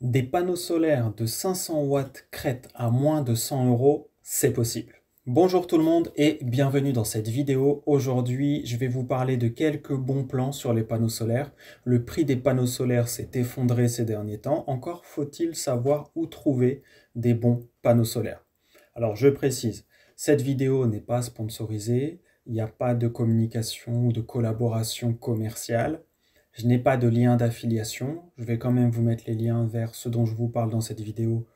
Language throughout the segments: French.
Des panneaux solaires de 500 watts crête à moins de 100 euros, c'est possible. Bonjour tout le monde et bienvenue dans cette vidéo. Aujourd'hui, je vais vous parler de quelques bons plans sur les panneaux solaires. Le prix des panneaux solaires s'est effondré ces derniers temps. Encore faut-il savoir où trouver des bons panneaux solaires. Alors je précise, cette vidéo n'est pas sponsorisée. Il n'y a pas de communication ou de collaboration commerciale. Je n'ai pas de lien d'affiliation. Je vais quand même vous mettre les liens vers ce dont je vous parle dans cette vidéo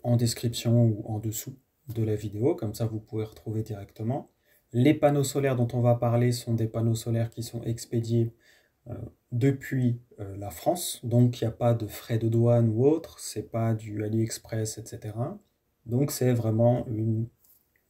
en description ou en dessous de la vidéo. Comme ça, vous pouvez retrouver directement. Les panneaux solaires dont on va parler sont des panneaux solaires qui sont expédiés depuis la France. Donc, il n'y a pas de frais de douane ou autre. Ce n'est pas du AliExpress, etc. Donc, c'est vraiment une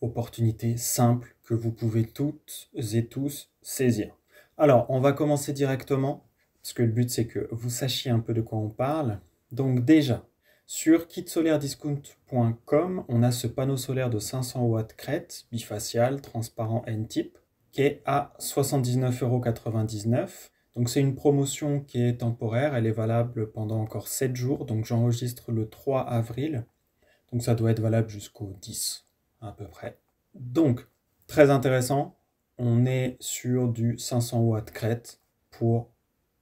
opportunité simple que vous pouvez toutes et tous saisir. Alors, on va commencer directement, parce que le but, c'est que vous sachiez un peu de quoi on parle. Donc déjà, sur kitssolairediscount.com, on a ce panneau solaire de 500 watts crête, bifacial, transparent N-type, qui est à 79,99 €. Donc c'est une promotion qui est temporaire, elle est valable pendant encore 7 jours, donc j'enregistre le 3 avril, donc ça doit être valable jusqu'au 10 à peu près. Donc, très intéressant, on est sur du 500 watts crête pour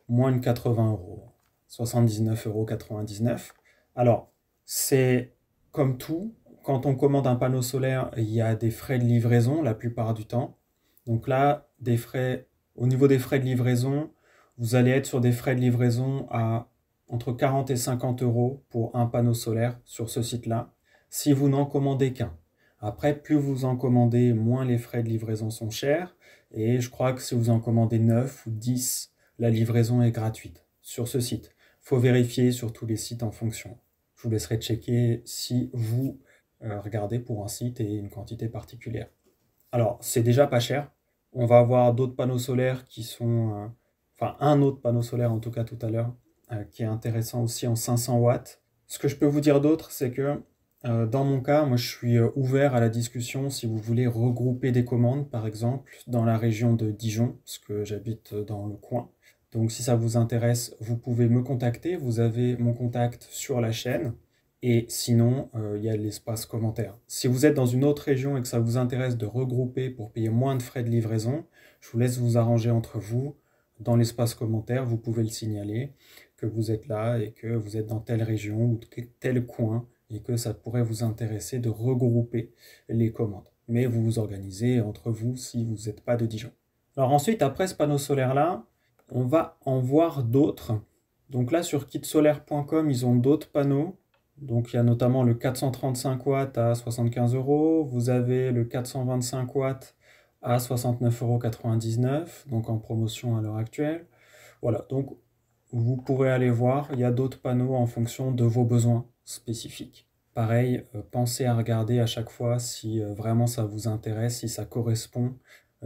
moins de 80 €, 79,99 €. Alors, c'est comme tout, quand on commande un panneau solaire, il y a des frais de livraison la plupart du temps. Donc là, au niveau des frais de livraison, vous allez être sur des frais de livraison à entre 40 et 50 € pour un panneau solaire sur ce site-là, si vous n'en commandez qu'un. Après, plus vous en commandez, moins les frais de livraison sont chers. Et je crois que si vous en commandez 9 ou 10, la livraison est gratuite sur ce site. Il faut vérifier sur tous les sites en fonction. Je vous laisserai checker si vous regardez pour un site et une quantité particulière. Alors, c'est déjà pas cher. On va avoir d'autres panneaux solaires qui sont... enfin, un autre panneau solaire en tout cas tout à l'heure, qui est intéressant aussi en 500 watts. Ce que je peux vous dire d'autre, c'est que dans mon cas, moi je suis ouvert à la discussion si vous voulez regrouper des commandes, par exemple, dans la région de Dijon, parce que j'habite dans le coin. Donc si ça vous intéresse, vous pouvez me contacter, vous avez mon contact sur la chaîne, et sinon, il y a l'espace commentaire. Si vous êtes dans une autre région et que ça vous intéresse de regrouper pour payer moins de frais de livraison, je vous laisse vous arranger entre vous. Dans l'espace commentaire, vous pouvez le signaler que vous êtes là et que vous êtes dans telle région ou tel coin, et que ça pourrait vous intéresser de regrouper les commandes. Mais vous vous organisez entre vous si vous n'êtes pas de Dijon. Alors ensuite, après ce panneau solaire-là, on va en voir d'autres. Donc là, sur kitsolaire.com, ils ont d'autres panneaux. Donc il y a notamment le 435 watts à 75 €. Vous avez le 425 watts à 69,99 €, donc en promotion à l'heure actuelle. Voilà, donc vous pourrez aller voir, il y a d'autres panneaux en fonction de vos besoins spécifiques. Pareil, pensez à regarder à chaque fois si vraiment ça vous intéresse, si ça correspond,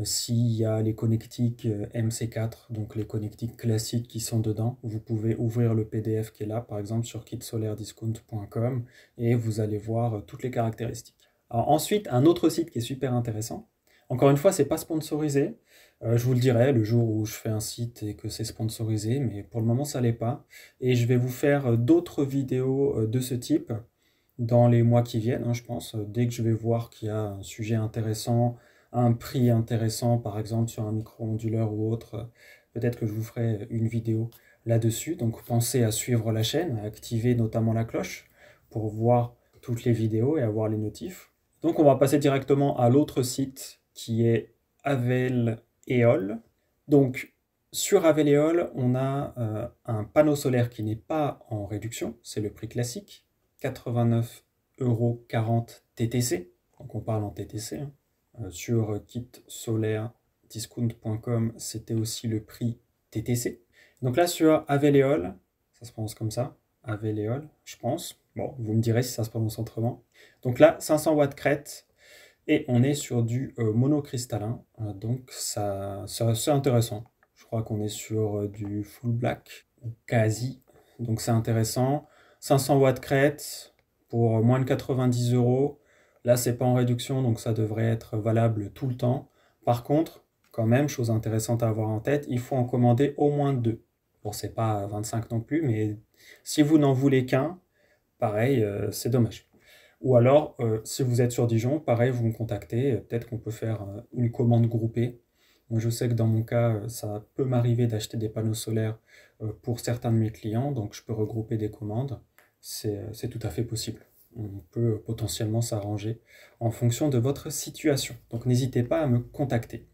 s'il y a les connectiques MC4, donc les connectiques classiques qui sont dedans. Vous pouvez ouvrir le PDF qui est là, par exemple sur kitssolairediscount.com, et vous allez voir toutes les caractéristiques. Alors ensuite, un autre site qui est super intéressant. Encore une fois, c'est pas sponsorisé. Je vous le dirai le jour où je fais un site et que c'est sponsorisé, mais pour le moment, ça l'est pas. Et je vais vous faire d'autres vidéos de ce type dans les mois qui viennent, je pense. Dès que je vais voir qu'il y a un sujet intéressant, un prix intéressant, par exemple sur un micro-onduleur ou autre, peut-être que je vous ferai une vidéo là-dessus. Donc pensez à suivre la chaîne, à activer notamment la cloche pour voir toutes les vidéos et avoir les notifs. Donc on va passer directement à l'autre site qui est Aveleol. Donc sur Aveleol, on a un panneau solaire qui n'est pas en réduction, c'est le prix classique, 89,40 € TTC, donc on parle en TTC. Sur kitssolairediscount.com, c'était aussi le prix TTC. Donc là sur Aveleol, ça se prononce comme ça, Aveleol, je pense. Bon, vous me direz si ça se prononce autrement. Donc là, 500 watts crête, et on est sur du monocristallin, donc ça c'est intéressant. Je crois qu'on est sur du full black, ou quasi, donc c'est intéressant. 500 watts crête pour moins de 90 €. Là, c'est pas en réduction, donc ça devrait être valable tout le temps. Par contre, quand même, chose intéressante à avoir en tête, il faut en commander au moins 2. Bon, c'est pas 25 non plus, mais si vous n'en voulez qu'un, pareil, c'est dommage. Ou alors, si vous êtes sur Dijon, pareil, vous me contactez, peut-être qu'on peut faire une commande groupée. Moi, je sais que dans mon cas, ça peut m'arriver d'acheter des panneaux solaires pour certains de mes clients, donc je peux regrouper des commandes. C'est tout à fait possible. On peut potentiellement s'arranger en fonction de votre situation. Donc n'hésitez pas à me contacter.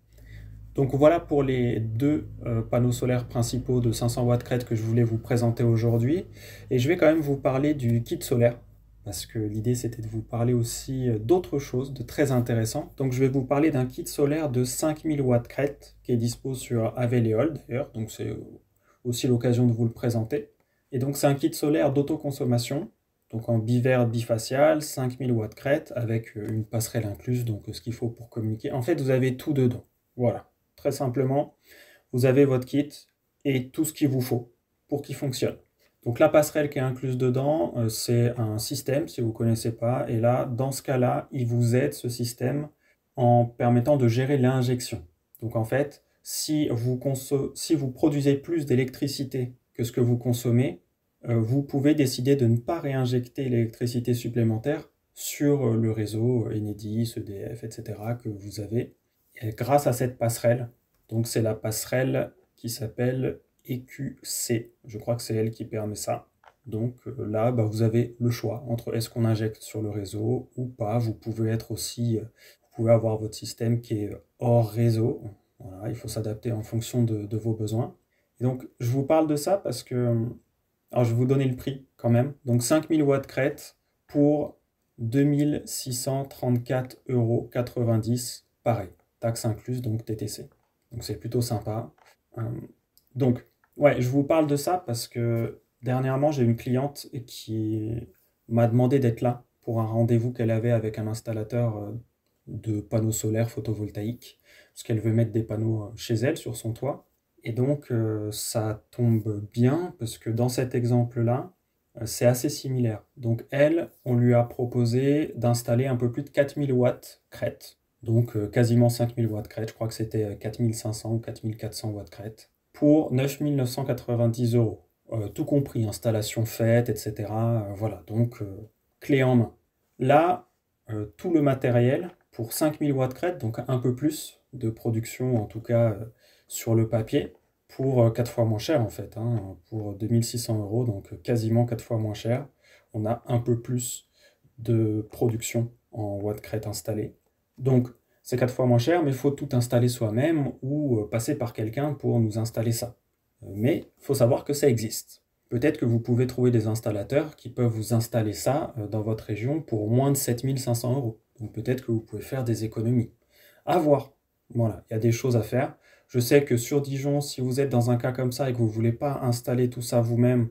Donc voilà pour les deux panneaux solaires principaux de 500 watts crête que je voulais vous présenter aujourd'hui. Et je vais quand même vous parler du kit solaire, parce que l'idée c'était de vous parler aussi d'autres choses, de très intéressant. Donc je vais vous parler d'un kit solaire de 5000 watts crête, qui est dispo sur Aveléol d'ailleurs, donc c'est aussi l'occasion de vous le présenter. Et donc c'est un kit solaire d'autoconsommation, donc en bivert bifacial, 5000 watts crête, avec une passerelle incluse, donc ce qu'il faut pour communiquer. En fait, vous avez tout dedans. Voilà, très simplement, vous avez votre kit et tout ce qu'il vous faut pour qu'il fonctionne. Donc la passerelle qui est incluse dedans, c'est un système, si vous ne connaissez pas, et là, dans ce cas-là, il vous aide, ce système, en permettant de gérer l'injection. Donc en fait, si vous produisez plus d'électricité que ce que vous consommez, vous pouvez décider de ne pas réinjecter l'électricité supplémentaire sur le réseau Enedis, EDF, etc. que vous avez grâce à cette passerelle. Donc c'est la passerelle qui s'appelle EQC. Je crois que c'est elle qui permet ça. Donc là, vous avez le choix entre est-ce qu'on injecte sur le réseau ou pas. Vous pouvez avoir votre système qui est hors réseau. Voilà, il faut s'adapter en fonction de vos besoins. Et donc je vous parle de ça parce que alors, je vais vous donner le prix quand même. Donc, 5000 watts crête pour 2634,90 €. Pareil, taxe incluse, donc TTC. Donc, c'est plutôt sympa. Donc, ouais, je vous parle de ça parce que dernièrement, j'ai une cliente qui m'a demandé d'être là pour un rendez-vous qu'elle avait avec un installateur de panneaux solaires photovoltaïques, parce qu'elle veut mettre des panneaux chez elle, sur son toit. Et donc, ça tombe bien, parce que dans cet exemple-là, c'est assez similaire. Donc elle, on lui a proposé d'installer un peu plus de 4000 watts crête, donc quasiment 5000 watts crête, je crois que c'était 4500 ou 4400 watts crête, pour 9990 €. Tout compris, installation faite, etc. Voilà, donc clé en main. Là, tout le matériel pour 5000 watts crête, donc un peu plus de production, en tout cas sur le papier, pour 4 fois moins cher en fait, hein, pour 2600 €, donc quasiment 4 fois moins cher. On a un peu plus de production en watts crête installée. Donc c'est 4 fois moins cher, mais il faut tout installer soi-même ou passer par quelqu'un pour nous installer ça. Mais il faut savoir que ça existe. Peut-être que vous pouvez trouver des installateurs qui peuvent vous installer ça dans votre région pour moins de 7500 €. Donc peut-être que vous pouvez faire des économies. À voir. Voilà, il y a des choses à faire. Je sais que sur Dijon, si vous êtes dans un cas comme ça et que vous ne voulez pas installer tout ça vous-même,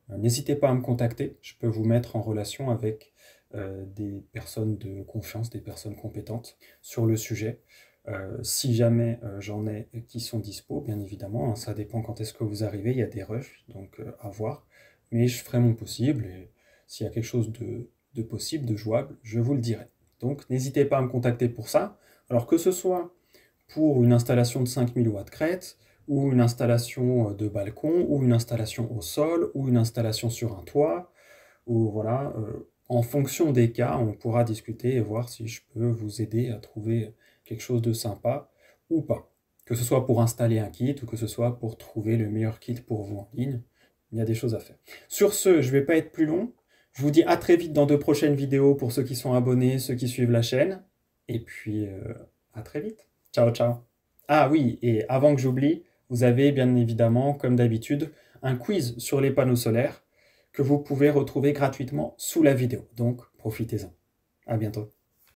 n'hésitez pas à me contacter. Je peux vous mettre en relation avec des personnes de confiance, des personnes compétentes sur le sujet. Si jamais j'en ai qui sont dispo, bien évidemment, hein, ça dépend quand est-ce que vous arrivez, il y a des rushs, donc à voir. Mais je ferai mon possible et s'il y a quelque chose de possible, de jouable, je vous le dirai. Donc n'hésitez pas à me contacter pour ça. Alors que ce soit pour une installation de 5000 watts crête, ou une installation de balcon, ou une installation au sol, ou une installation sur un toit, ou voilà, en fonction des cas, on pourra discuter et voir si je peux vous aider à trouver quelque chose de sympa ou pas. Que ce soit pour installer un kit ou que ce soit pour trouver le meilleur kit pour vous en ligne, il y a des choses à faire. Sur ce, je ne vais pas être plus long. Je vous dis à très vite dans de prochaines vidéos pour ceux qui sont abonnés, ceux qui suivent la chaîne. Et puis, à très vite. Ciao, ciao. Ah oui, et avant que j'oublie, vous avez bien évidemment, comme d'habitude, un quiz sur les panneaux solaires que vous pouvez retrouver gratuitement sous la vidéo. Donc, profitez-en. À bientôt.